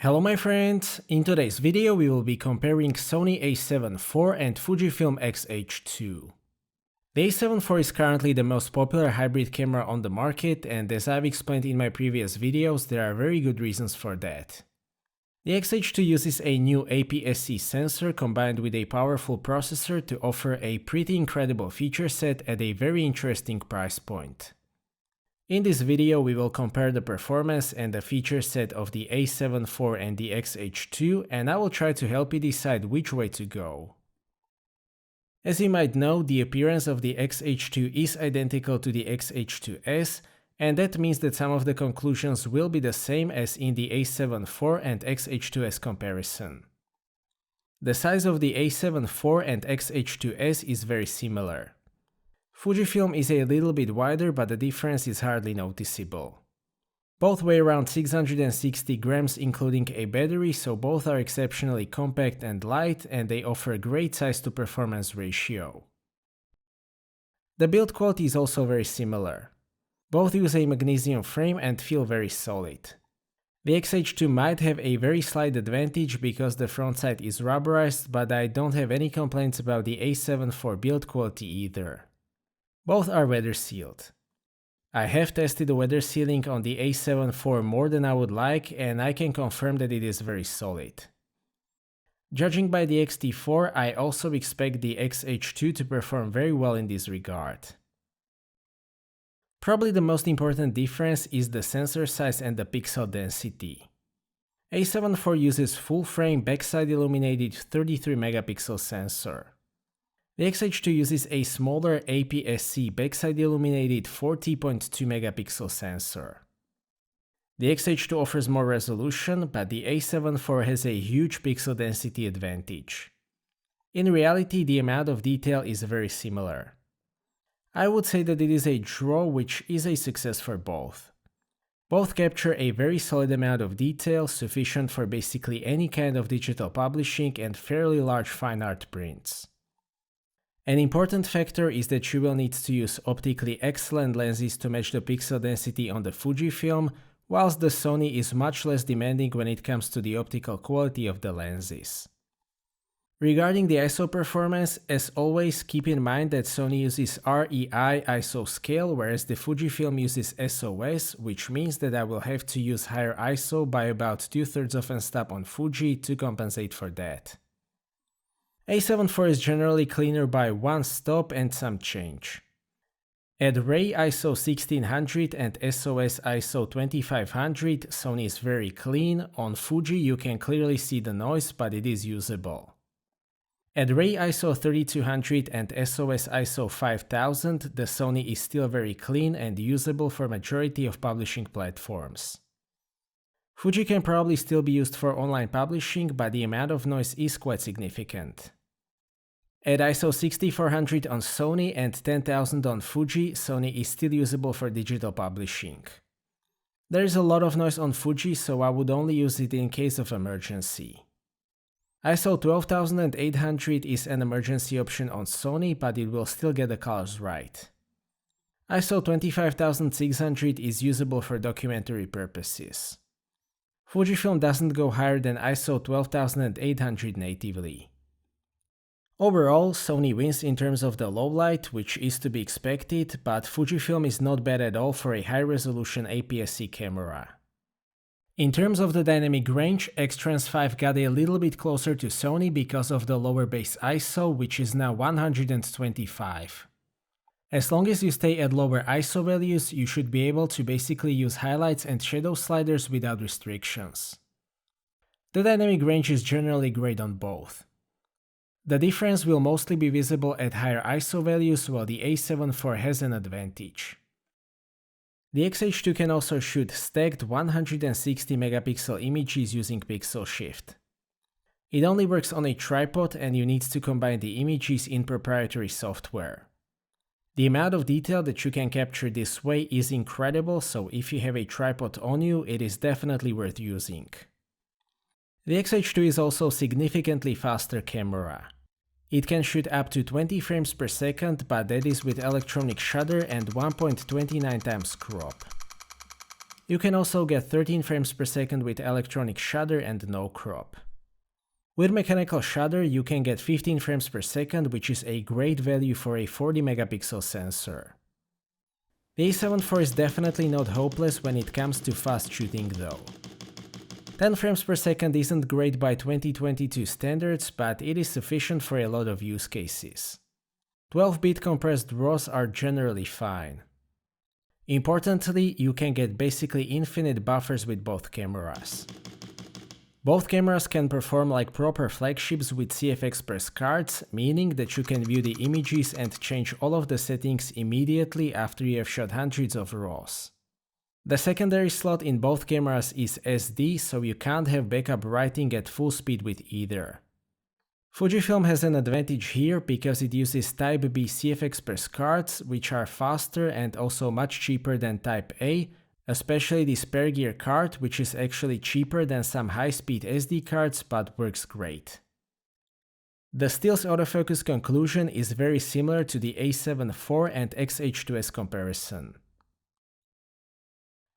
Hello my friends, in today's video we will be comparing Sony A7IV and Fujifilm X-H2. The A7IV is currently the most popular hybrid camera on the market, and as I've explained in my previous videos, there are very good reasons for that. The XH2 uses a new APS-C sensor combined with a powerful processor to offer a pretty incredible feature set at a very interesting price point. In this video we will compare the performance and the feature set of the A7IV and the XH2, and I will try to help you decide which way to go. As you might know, the appearance of the XH2 is identical to the XH2S, and that means that some of the conclusions will be the same as in the A7IV and XH2S comparison. The size of the A7IV and XH2S is very similar. Fujifilm is a little bit wider, but the difference is hardly noticeable. Both weigh around 660 grams including a battery, so both are exceptionally compact and light, and they offer a great size to performance ratio. The build quality is also very similar. Both use a magnesium frame and feel very solid. The XH2 might have a very slight advantage because the front side is rubberized, but I don't have any complaints about the A7IV build quality either. Both are weather sealed. I have tested the weather sealing on the A7IV more than I would like, and I can confirm that it is very solid. Judging by the X-T4, I also expect the XH2 to perform very well in this regard. Probably the most important difference is the sensor size and the pixel density. A7IV uses full-frame backside illuminated 33 megapixel sensor. The XH2 uses a smaller APS-C backside illuminated 40.2 megapixel sensor. The XH2 offers more resolution, but the A7IV has a huge pixel density advantage. In reality, the amount of detail is very similar. I would say that it is a draw, which is a success for both. Both capture a very solid amount of detail, sufficient for basically any kind of digital publishing and fairly large fine art prints. An important factor is that you will need to use optically excellent lenses to match the pixel density on the Fujifilm, whilst the Sony is much less demanding when it comes to the optical quality of the lenses. Regarding the ISO performance, as always, keep in mind that Sony uses REI ISO scale, whereas the Fujifilm uses SOS, which means that I will have to use higher ISO by about 2/3 of a stop on Fuji to compensate for that. A7IV is generally cleaner by one stop and some change. At REI ISO 1600 and SOS ISO 2500, Sony is very clean. On Fuji you can clearly see the noise, but it is usable. At REI ISO 3200 and SOS ISO 5000, the Sony is still very clean and usable for majority of publishing platforms. Fuji can probably still be used for online publishing, but the amount of noise is quite significant. At ISO 6400 on Sony and 10000 on Fuji, Sony is still usable for digital publishing. There is a lot of noise on Fuji, so I would only use it in case of emergency. ISO 12800 is an emergency option on Sony, but it will still get the colors right. ISO 25600 is usable for documentary purposes. Fujifilm doesn't go higher than ISO 12800 natively. Overall, Sony wins in terms of the low light, which is to be expected, but Fujifilm is not bad at all for a high-resolution APS-C camera. In terms of the dynamic range, X-Trans 5 got a little bit closer to Sony because of the lower base ISO, which is now 125. As long as you stay at lower ISO values, you should be able to basically use highlights and shadow sliders without restrictions. The dynamic range is generally great on both. The difference will mostly be visible at higher ISO values, while the A7IV has an advantage. The XH2 can also shoot stacked 160 megapixel images using pixel shift. It only works on a tripod, and you need to combine the images in proprietary software. The amount of detail that you can capture this way is incredible, so if you have a tripod on you, it is definitely worth using. The XH2 is also a significantly faster camera. It can shoot up to 20 frames per second, but that is with electronic shutter and 1.29 times crop. You can also get 13 frames per second with electronic shutter and no crop. With mechanical shutter, you can get 15 frames per second, which is a great value for a 40 megapixel sensor. The A7IV is definitely not hopeless when it comes to fast shooting though. 10 frames per second isn't great by 2022 standards, but it is sufficient for a lot of use cases. 12-bit compressed RAWs are generally fine. Importantly, you can get basically infinite buffers with both cameras. Both cameras can perform like proper flagships with CFexpress cards, meaning that you can view the images and change all of the settings immediately after you have shot hundreds of RAWs. The secondary slot in both cameras is SD, so you can't have backup writing at full speed with either. Fujifilm has an advantage here because it uses Type B CFexpress cards, which are faster and also much cheaper than Type A, especially the spare gear card, which is actually cheaper than some high-speed SD cards but works great. The stills autofocus conclusion is very similar to the A7IV and XH2's comparison.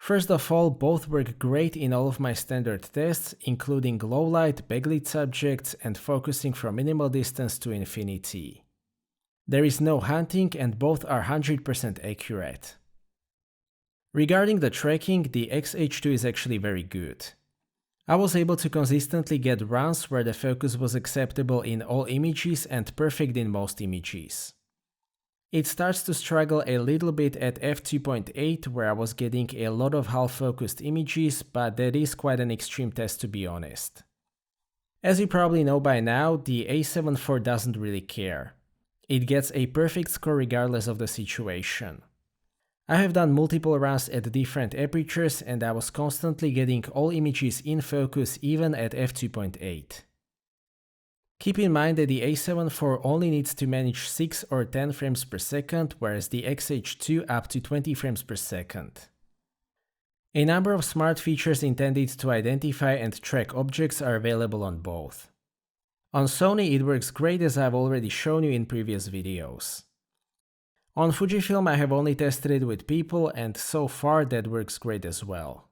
First of all, both work great in all of my standard tests, including low light, backlit subjects, and focusing from minimal distance to infinity. There is no hunting and both are 100% accurate. Regarding the tracking, the XH2 is actually very good. I was able to consistently get runs where the focus was acceptable in all images and perfect in most images. It starts to struggle a little bit at f2.8 where I was getting a lot of half-focused images, but that is quite an extreme test to be honest. As you probably know by now, the A7IV doesn't really care. It gets a perfect score regardless of the situation. I have done multiple runs at different apertures and I was constantly getting all images in focus even at f2.8. Keep in mind that the A7IV only needs to manage 6 or 10 frames per second, whereas the XH2 up to 20 frames per second. A number of smart features intended to identify and track objects are available on both. On Sony it works great, as I've already shown you in previous videos. On Fujifilm I have only tested it with people and so far that works great as well.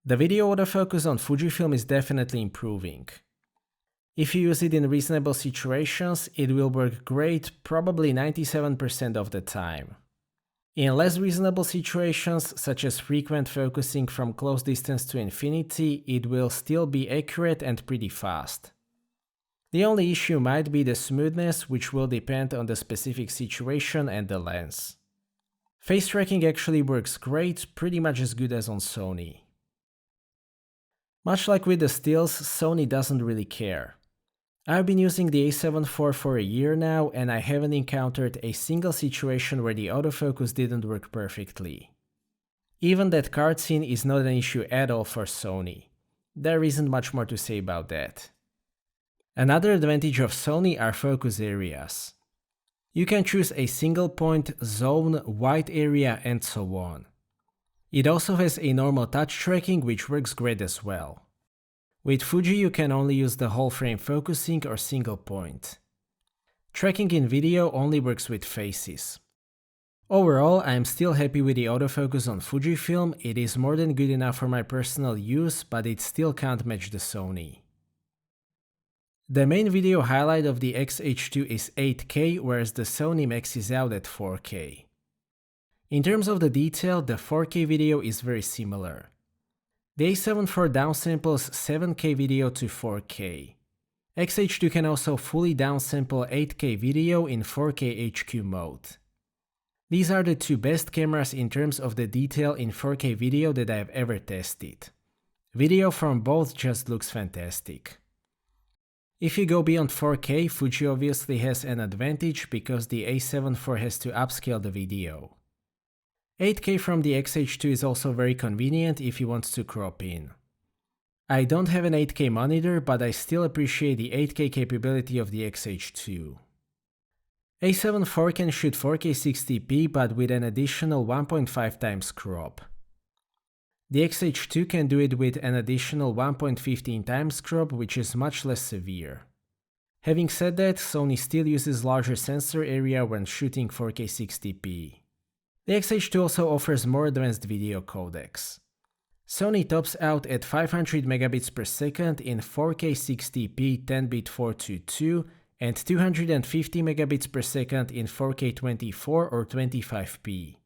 The video autofocus on Fujifilm is definitely improving. If you use it in reasonable situations, it will work great probably 97% of the time. In less reasonable situations, such as frequent focusing from close distance to infinity, it will still be accurate and pretty fast. The only issue might be the smoothness, which will depend on the specific situation and the lens. Face tracking actually works great, pretty much as good as on Sony. Much like with the stills, Sony doesn't really care. I've been using the A7IV for a year now and I haven't encountered a single situation where the autofocus didn't work perfectly. Even that card scene is not an issue at all for Sony. There isn't much more to say about that. Another advantage of Sony are focus areas. You can choose a single point, zone, white area and so on. It also has a normal touch tracking which works great as well. With Fuji you can only use the whole frame focusing or single point. Tracking in video only works with faces. Overall, I am still happy with the autofocus on Fujifilm. It is more than good enough for my personal use, but it still can't match the Sony. The main video highlight of the XH2 is 8K, whereas the Sony maxes out at 4K. In terms of the detail, the 4K video is very similar. The A7IV downsamples 7K video to 4K. XH2 can also fully downsample 8K video in 4K HQ mode. These are the two best cameras in terms of the detail in 4K video that I've ever tested. Video from both just looks fantastic. If you go beyond 4K, Fuji obviously has an advantage because the A7IV has to upscale the video. 8K from the XH2 is also very convenient if you want to crop in. I don't have an 8K monitor, but I still appreciate the 8K capability of the XH2. A7IV can shoot 4K 60p but with an additional 1.5 times crop. The XH2 can do it with an additional 1.15 times crop, which is much less severe. Having said that, Sony still uses larger sensor area when shooting 4K 60p. The X-H2 also offers more advanced video codecs. Sony tops out at 500 megabits per second in 4K 60p 10-bit 422 and 250 megabits per second in 4K 24 or 25p.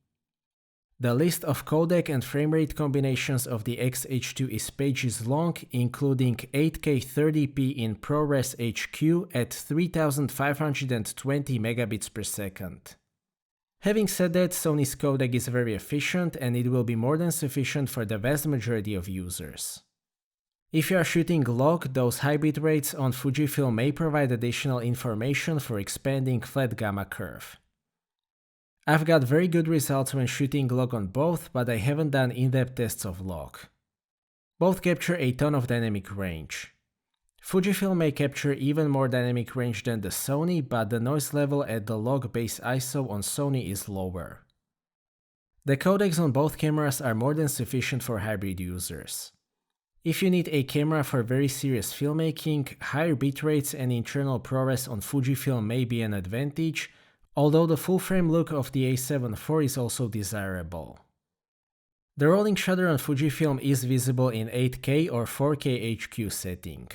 The list of codec and frame rate combinations of the X-H2 is pages long, including 8K 30p in ProRes HQ at 3520 megabits per second. Having said that, Sony's codec is very efficient and it will be more than sufficient for the vast majority of users. If you are shooting log, those high bit rates on Fujifilm may provide additional information for expanding flat gamma curve. I've got very good results when shooting log on both, but I haven't done in-depth tests of log. Both capture a ton of dynamic range. Fujifilm may capture even more dynamic range than the Sony, but the noise level at the log base ISO on Sony is lower. The codecs on both cameras are more than sufficient for hybrid users. If you need a camera for very serious filmmaking, higher bitrates and internal ProRes on Fujifilm may be an advantage, although the full-frame look of the A7IV is also desirable. The rolling shutter on Fujifilm is visible in 8K or 4K HQ setting.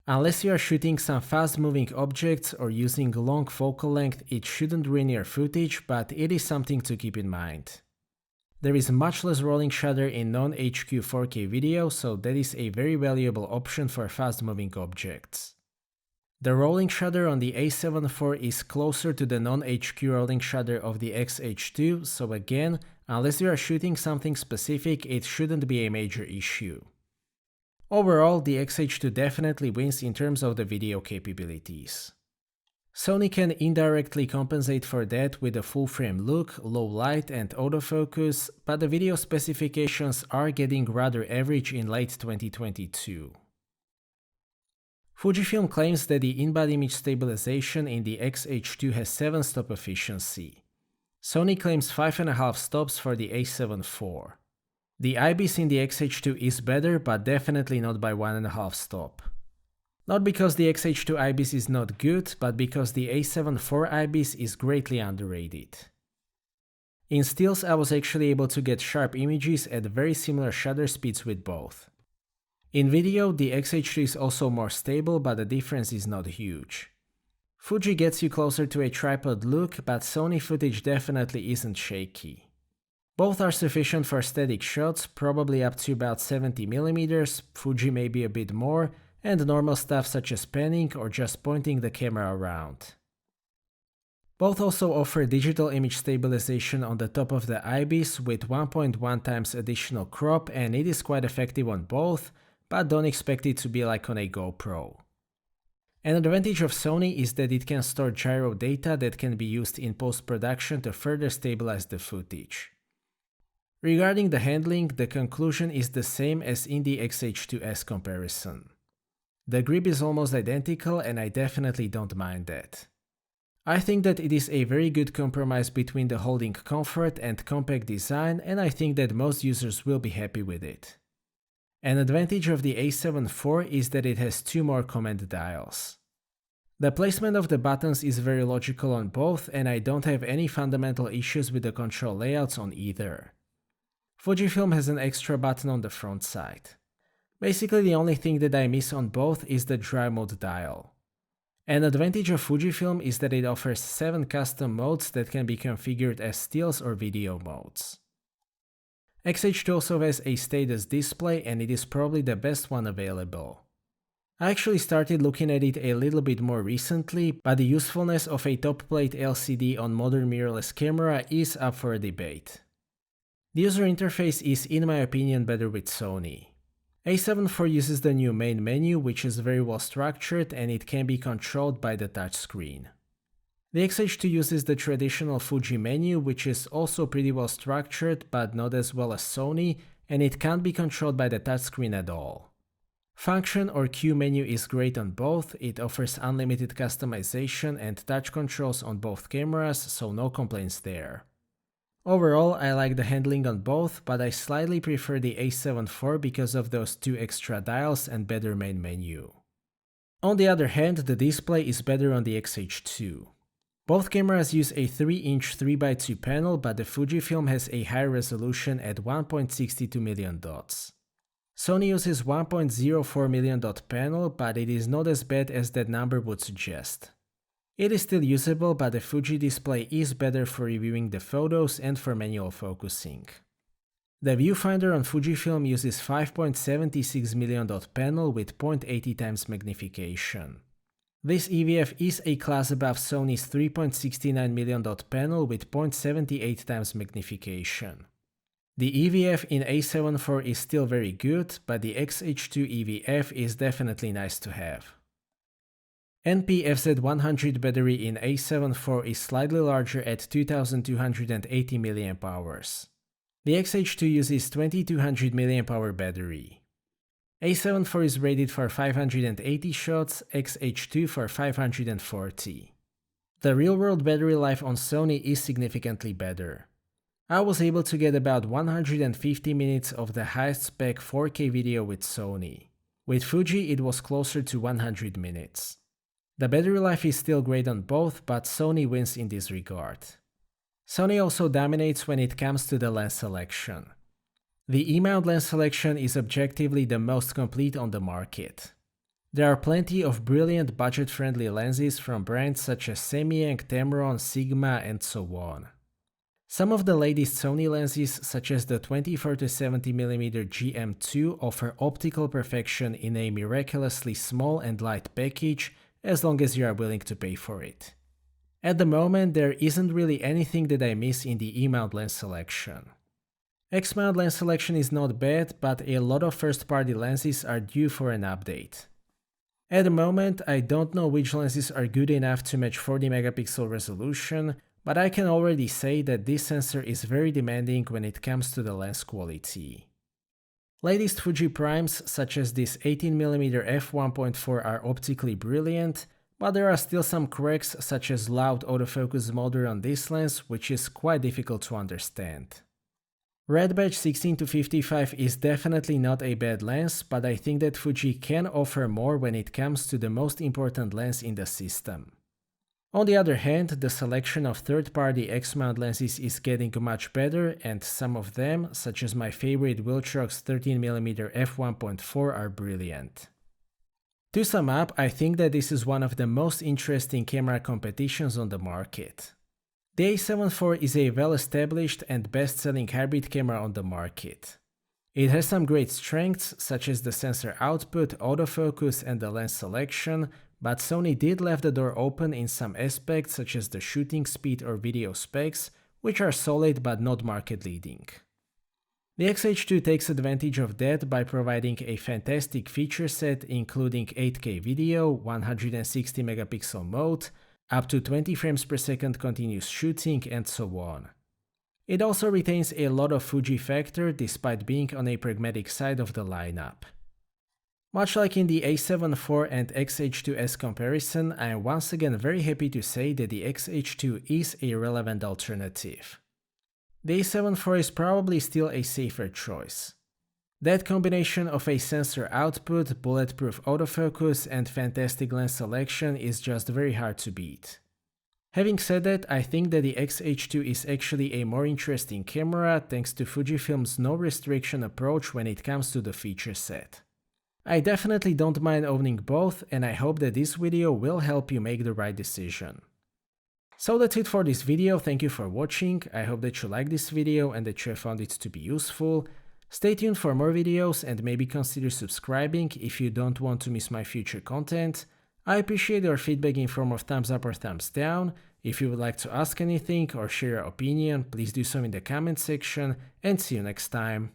Unless you are shooting some fast-moving objects or using long focal length, it shouldn't ruin your footage, but it is something to keep in mind. There is much less rolling shutter in non-HQ 4K video, so that is a very valuable option for fast-moving objects. The rolling shutter on the A7IV is closer to the non-HQ rolling shutter of the X-H2, so again, unless you are shooting something specific, it shouldn't be a major issue. Overall, the X-H2 definitely wins in terms of the video capabilities. Sony can indirectly compensate for that with a full-frame look, low light and autofocus, but the video specifications are getting rather average in late 2022. Fujifilm claims that the in-body image stabilization in the X-H2 has 7-stop efficiency. Sony claims 5.5 stops for the A7IV. The IBIS in the X-H2 is better, but definitely not by 1.5 stop. Not because the X-H2 IBIS is not good, but because the A7IV IBIS is greatly underrated. In stills, I was actually able to get sharp images at very similar shutter speeds with both. In video, the X-H2 is also more stable, but the difference is not huge. Fuji gets you closer to a tripod look, but Sony footage definitely isn't shaky. Both are sufficient for static shots, probably up to about 70mm, Fuji maybe a bit more, and normal stuff such as panning or just pointing the camera around. Both also offer digital image stabilization on the top of the IBIS with 1.1 times additional crop, and it is quite effective on both, but don't expect it to be like on a GoPro. An advantage of Sony is that it can store gyro data that can be used in post-production to further stabilize the footage. Regarding the handling, the conclusion is the same as in the X-H2S comparison. The grip is almost identical and I definitely don't mind that. I think that it is a very good compromise between the holding comfort and compact design, and I think that most users will be happy with it. An advantage of the A7IV is that it has 2 more command dials. The placement of the buttons is very logical on both, and I don't have any fundamental issues with the control layouts on either. Fujifilm has an extra button on the front side. Basically, the only thing that I miss on both is the dry mode dial. An advantage of Fujifilm is that it offers 7 custom modes that can be configured as stills or video modes. X-H2 also has a status display and it is probably the best one available. I actually started looking at it a little bit more recently, but the usefulness of a top plate LCD on modern mirrorless camera is up for a debate. The user interface is in my opinion better with Sony. A7IV uses the new main menu, which is very well structured and it can be controlled by the touchscreen. The X-H2 uses the traditional Fuji menu, which is also pretty well structured but not as well as Sony, and it can't be controlled by the touchscreen at all. Function or Q menu is great on both, it offers unlimited customization and touch controls on both cameras, so no complaints there. Overall, I like the handling on both, but I slightly prefer the A7IV because of those 2 extra dials and better main menu. On the other hand, the display is better on the X-H2. Both cameras use a 3-inch 3x2 panel, but the Fujifilm has a higher resolution at 1.62 million dots. Sony uses 1.04 million dot panel, but it is not as bad as that number would suggest. It is still usable, but the Fuji display is better for reviewing the photos and for manual focusing. The viewfinder on Fujifilm uses 5.76 million dot panel with 0.80 times magnification. This EVF is a class above Sony's 3.69 million dot panel with 0.78 times magnification. The EVF in A7 IV is still very good, but the XH2 EVF is definitely nice to have. NP-FZ100 battery in A7 IV is slightly larger at 2280 mAh. The XH2 uses 2200 mAh battery. A7 IV is rated for 580 shots, XH2 for 540. The real-world battery life on Sony is significantly better. I was able to get about 150 minutes of the highest spec 4K video with Sony. With Fuji it was closer to 100 minutes. The battery life is still great on both, but Sony wins in this regard. Sony also dominates when it comes to the lens selection. The E-mount lens selection is objectively the most complete on the market. There are plenty of brilliant budget-friendly lenses from brands such as Samyang, Tamron, Sigma, and so on. Some of the latest Sony lenses, such as the 24-70mm GM2, offer optical perfection in a miraculously small and light package, as long as you are willing to pay for it. At the moment, there isn't really anything that I miss in the E-mount lens selection. X-mount lens selection is not bad, but a lot of first-party lenses are due for an update. At the moment, I don't know which lenses are good enough to match 40 megapixel resolution, but I can already say that this sensor is very demanding when it comes to the lens quality. Latest Fuji primes, such as this 18mm f1.4, are optically brilliant, but there are still some cracks such as loud autofocus motor on this lens, which is quite difficult to understand. Red Badge 16-55 is definitely not a bad lens, but I think that Fuji can offer more when it comes to the most important lens in the system. On the other hand, the selection of third-party X-mount lenses is getting much better, and some of them, such as my favorite Wiltrox 13mm f1.4, are brilliant. To sum up, I think that this is one of the most interesting camera competitions on the market. The A7 IV is a well-established and best-selling hybrid camera on the market. It has some great strengths, such as the sensor output, autofocus, and the lens selection, but Sony did leave the door open in some aspects such as the shooting speed or video specs, which are solid but not market-leading. The XH2 takes advantage of that by providing a fantastic feature set including 8K video, 160 megapixel mode, up to 20 frames per second continuous shooting, and so on. It also retains a lot of Fuji factor despite being on a pragmatic side of the lineup. Much like in the A7 IV and XH2S comparison, I am once again very happy to say that the XH2 is a relevant alternative. The A7 IV is probably still a safer choice. That combination of a sensor output, bulletproof autofocus, and fantastic lens selection is just very hard to beat. Having said that, I think that the XH2 is actually a more interesting camera thanks to Fujifilm's no restriction approach when it comes to the feature set. I definitely don't mind owning both, and I hope that this video will help you make the right decision. So that's it for this video, thank you for watching, I hope that you liked this video and that you have found it to be useful. Stay tuned for more videos and maybe consider subscribing if you don't want to miss my future content. I appreciate your feedback in form of thumbs up or thumbs down. If you would like to ask anything or share your opinion, please do so in the comment section, and see you next time.